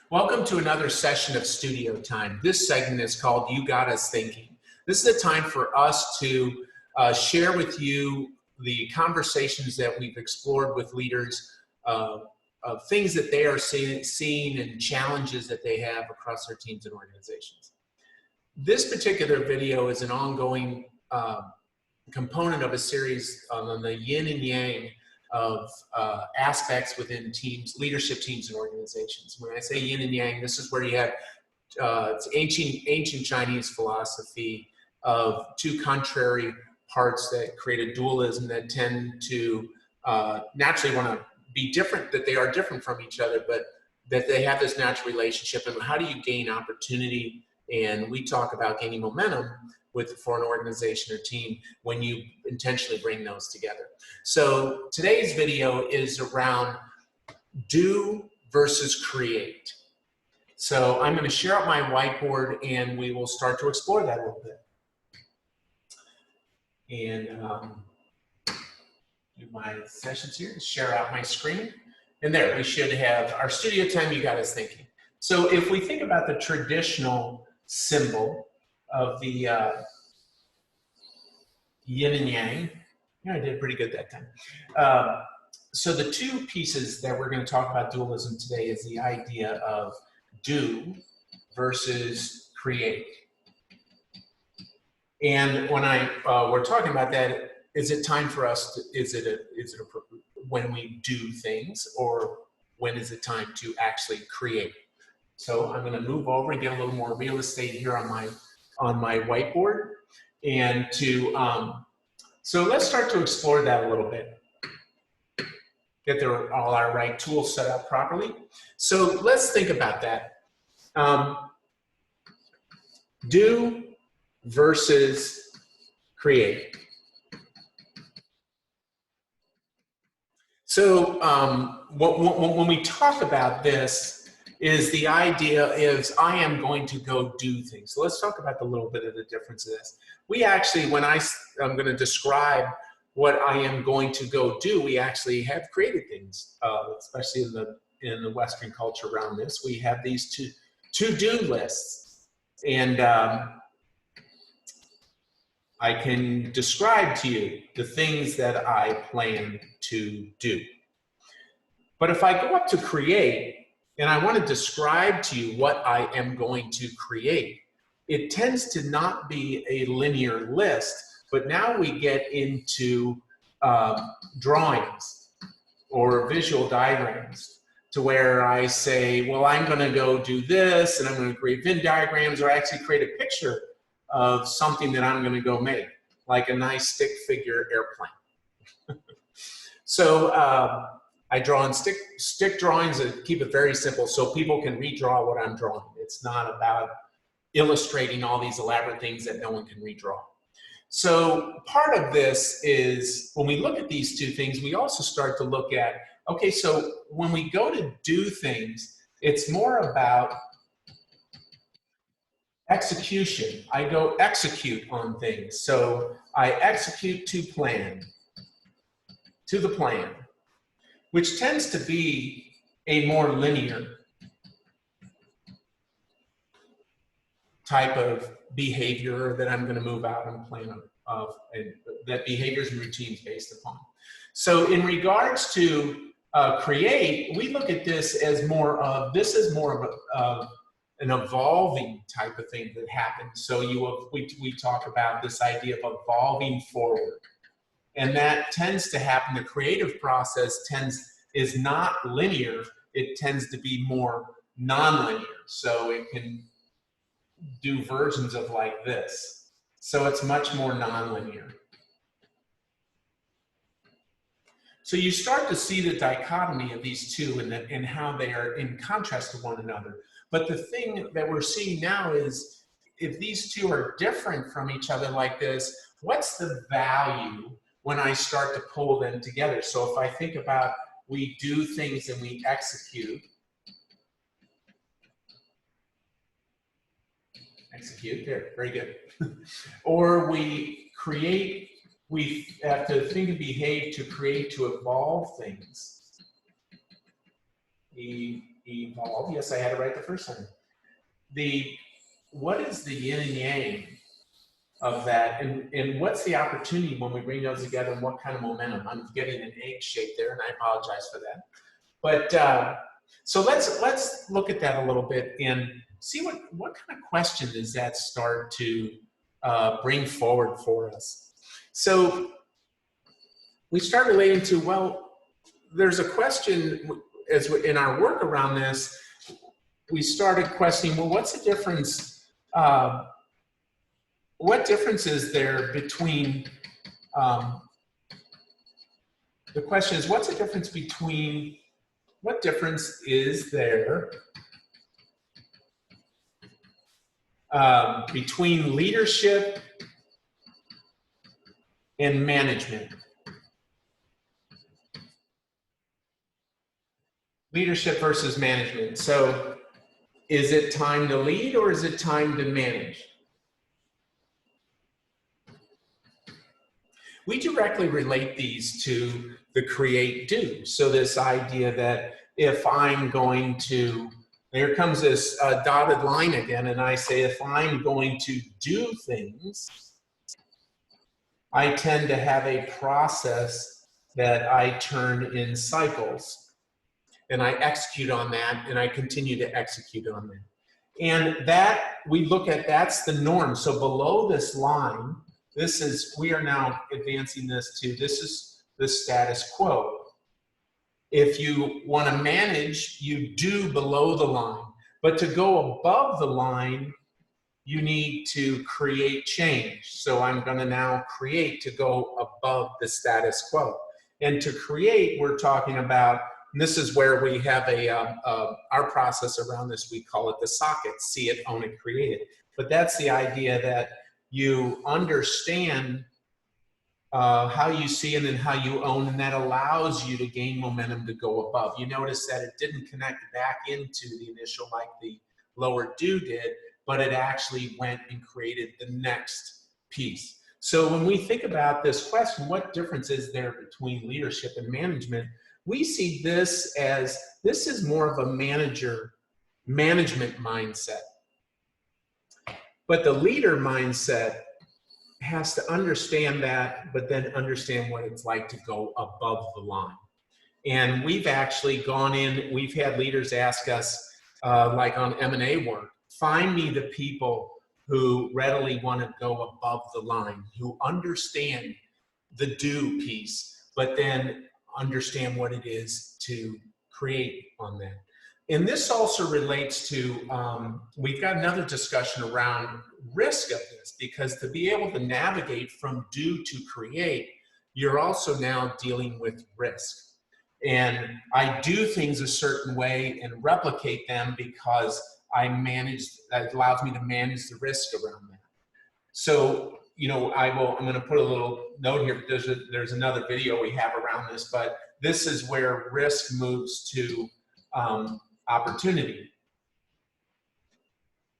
Welcome to another session of Studio Time. This segment is called You Got Us Thinking. This is a time for us to share with you the conversations that we've explored with leaders of things that they are seeing and challenges that they have across their teams and organizations. This particular video is an ongoing component of a series on the Yin and Yang of aspects within teams, leadership teams and organizations. When I say yin and yang, this is where you have it's ancient Chinese philosophy of two contrary parts that create a dualism that tend to naturally want to be different, that they are different from each other, but that they have this natural relationship. And how do you gain opportunity? And we talk about gaining momentum for an organization or team when you intentionally bring those together. So today's video is around do versus create. So I'm going to share out my whiteboard and we will start to explore that a little bit. And do my sessions here, share out my screen. And there, we should have our studio time, You Got Us Thinking. So if we think about the traditional symbol of the yin and yang. Yeah, I did pretty good that time. So the two pieces that we're going to talk about dualism today is the idea of do versus create. And when we're talking about that, is it time for us to, when we do things, or when is it time to actually create? So I'm going to move over and get a little more real estate here on my whiteboard, and to so let's start to explore that a little bit. Get all our right tools set up properly. So let's think about that. Do versus create. So when we talk about this, is the idea is I am going to go do things. So let's talk about a little bit of the difference of this. We actually, when I'm going to describe what I am going to go do, we actually have created things, especially in the Western culture around this. We have these to-do lists, and I can describe to you the things that I plan to do. But if I go up to create, and I want to describe to you what I am going to create, it tends to not be a linear list, but now we get into drawings or visual diagrams, to where I say, well, I'm going to go do this, and I'm going to create Venn diagrams, or actually create a picture of something that I'm going to go make, like a nice stick figure airplane. So I draw in stick drawings and keep it very simple so people can redraw what I'm drawing. It's not about illustrating all these elaborate things that no one can redraw. So part of this is, when we look at these two things, we also start to look at, okay, so when we go to do things, it's more about execution. I go execute on things. So I execute to the plan, which tends to be a more linear type of behavior that I'm going to move out and plan of, and that behaviors and routines based upon. So in regards to create, we look at this as more of, an evolving type of thing that happens. So we talk about this idea of evolving forward. And that tends to happen. The creative process is not linear. It tends to be more non-linear. So it can do versions of like this. So it's much more non-linear. So you start to see the dichotomy of these two and how they are in contrast to one another. But the thing that we're seeing now is, if these two are different from each other like this, what's the value when I start to pull them together? So if I think about, we do things and we execute. Execute, there, very good. Or we create, we have to think and behave to create, to evolve things. evolve. Yes, I had it right the first time. What is the yin and yang of that, and what's the opportunity when we bring those together, and what kind of momentum? I'm getting an egg shape there, and I apologize for that. But so let's look at that a little bit and see what kind of question does that start to bring forward for us. So we start relating to, well, there's a question as in our work around this. We started questioning, well, what's the difference? What difference is there between? The question is, what's the difference between? What difference is there between leadership and management? Leadership versus management. So, is it time to lead or is it time to manage? We directly relate these to the create do. So this idea that if I'm going to, here comes this dotted line again, and I say if I'm going to do things, I tend to have a process that I turn in cycles, and I execute on that, and I continue to execute on that. And that, we look at, that's the norm. So below this line, this is, we are now advancing this to, this is the status quo. If you want to manage, you do below the line. But to go above the line, you need to create change. So I'm going to now create to go above the status quo. And to create, we're talking about, and this is where we have our process around this, we call it the socket, see it, own it, create it. But that's the idea that you understand how you see it and how you own, and that allows you to gain momentum to go above. You notice that it didn't connect back into the initial like the lower do did, but it actually went and created the next piece. So when we think about this question, what difference is there between leadership and management? We see this as, this is more of a management mindset. But the leader mindset has to understand that, but then understand what it's like to go above the line. And we've actually gone in, we've had leaders ask us, like on M&A work, find me the people who readily want to go above the line, who understand the do piece, but then understand what it is to create on that. And this also relates to, we've got another discussion around risk of this, because to be able to navigate from do to create, you're also now dealing with risk. And I do things a certain way and replicate them because that allows me to manage the risk around that. So, you know, I'm going to put a little note here. There's another video we have around this, but this is where risk moves to opportunity.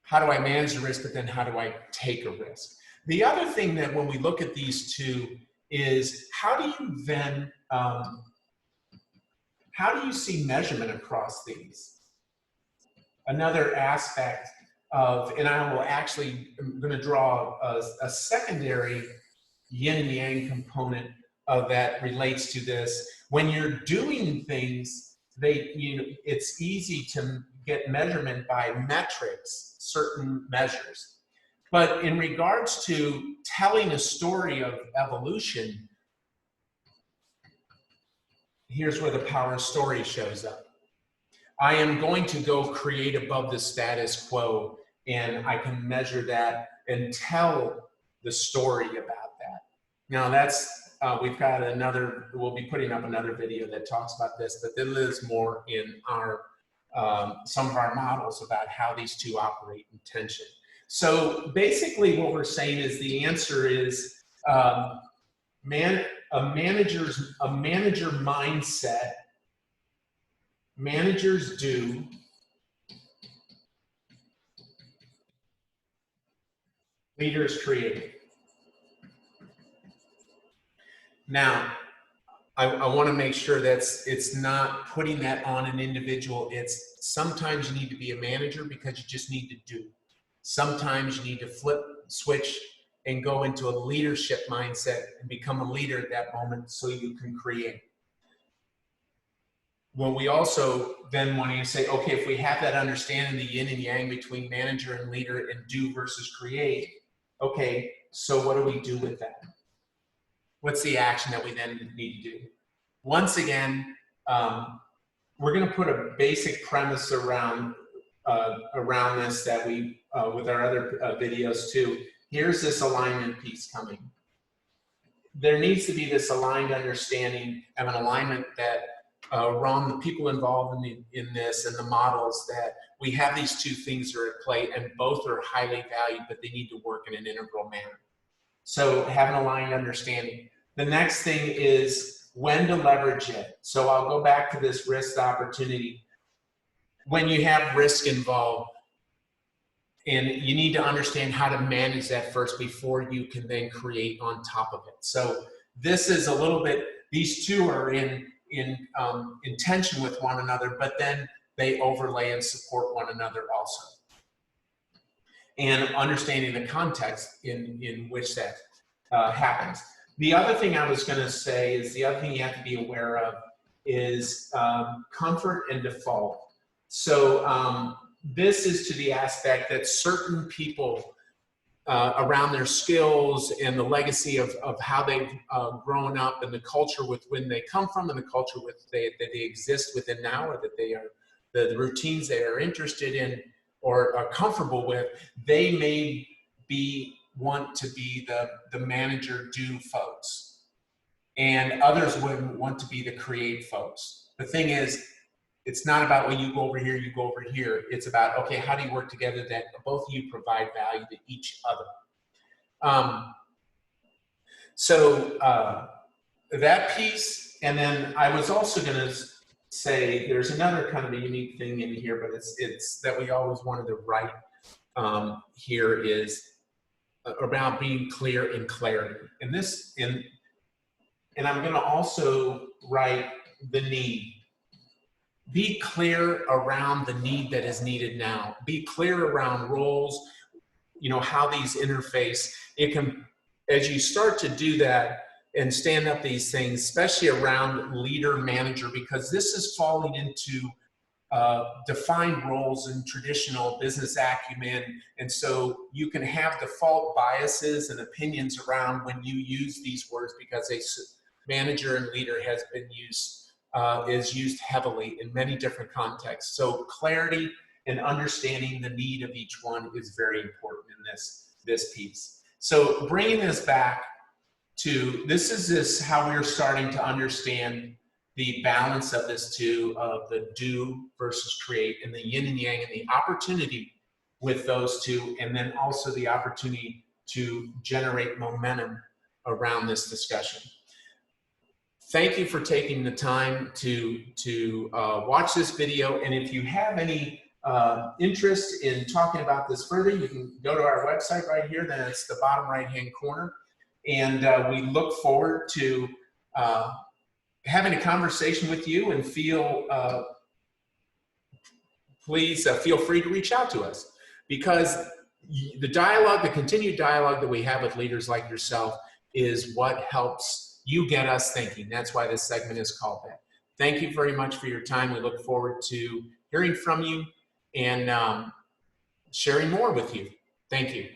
How do I manage the risk, but then how do I take a risk? The other thing that when we look at these two is, how do you then, how do you see measurement across these? Another aspect of, and I will actually, I'm going to draw a secondary yin and yang component of that relates to this. When you're doing things, it's easy to get measurement by metrics, certain measures. But in regards to telling a story of evolution, here's where the power of story shows up. I am going to go create above the status quo, and I can measure that and tell the story about that. Now that's, we've got another, we'll be putting up another video that talks about this, but there is more in our, some of our models about how these two operate in tension. So basically what we're saying is the answer is a manager mindset. Managers do, leaders create. Now, I want to make sure it's not putting that on an individual. It's sometimes you need to be a manager because you just need to do. Sometimes you need to flip switch and go into a leadership mindset and become a leader at that moment so you can create. Well, we also then want to say, okay, if we have that understanding, the yin and yang between manager and leader and do versus create, okay, so what do we do with that? What's the action that we then need to do? Once again, we're going to put a basic premise around this that we, with our other videos too. Here's this alignment piece coming. There needs to be this aligned understanding of an alignment that around the people involved in this and the models, that we have these two things that are at play and both are highly valued, but they need to work in an integral manner. So have an aligned understanding. The next thing is when to leverage it. So I'll go back to this risk opportunity. When you have risk involved, and you need to understand how to manage that first before you can then create on top of it. So this is a little bit, these two are in tension with one another, but then they overlay and support one another also. And understanding the context in which that happens. The other thing I was going to say is the other thing you have to be aware of is comfort and default. So this is to the aspect that certain people around their skills and the legacy of how they've grown up and the culture with when they come from and the culture with that they exist within now, or that they are the routines they are interested in or are comfortable with, they may want to be the manager do folks, and others would want to be the create folks. The thing is, it's not about when you go over here, you go over here. It's about, okay, how do you work together that both of you provide value to each other? That piece, and then I was also going to say there's another kind of a unique thing in here, but it's that we always wanted to write here is about being clear in clarity. And this, and I'm going to also write the need. Be clear around the need that is needed now. Be clear around roles, you know, how these interface. It can, as you start to do that and stand up these things, especially around leader manager, because this is falling into defined roles in traditional business acumen. And so you can have default biases and opinions around when you use these words, because a manager and leader has been used, is used heavily in many different contexts. So clarity and understanding the need of each one is very important in this piece. So bringing this back to, this is how we're starting to understand the balance of this two, of the do versus create, and the yin and yang, and the opportunity with those two, and then also the opportunity to generate momentum around this discussion. Thank you for taking the time to watch this video, and if you have any interest in talking about this further, you can go to our website right here, then it's the bottom right hand corner, and we look forward to having a conversation with you, and please feel free to reach out to us, because the dialogue, the continued dialogue that we have with leaders like yourself is what helps you get us thinking. That's why this segment is called that. Thank you very much for your time. We look forward to hearing from you and sharing more with you. Thank you.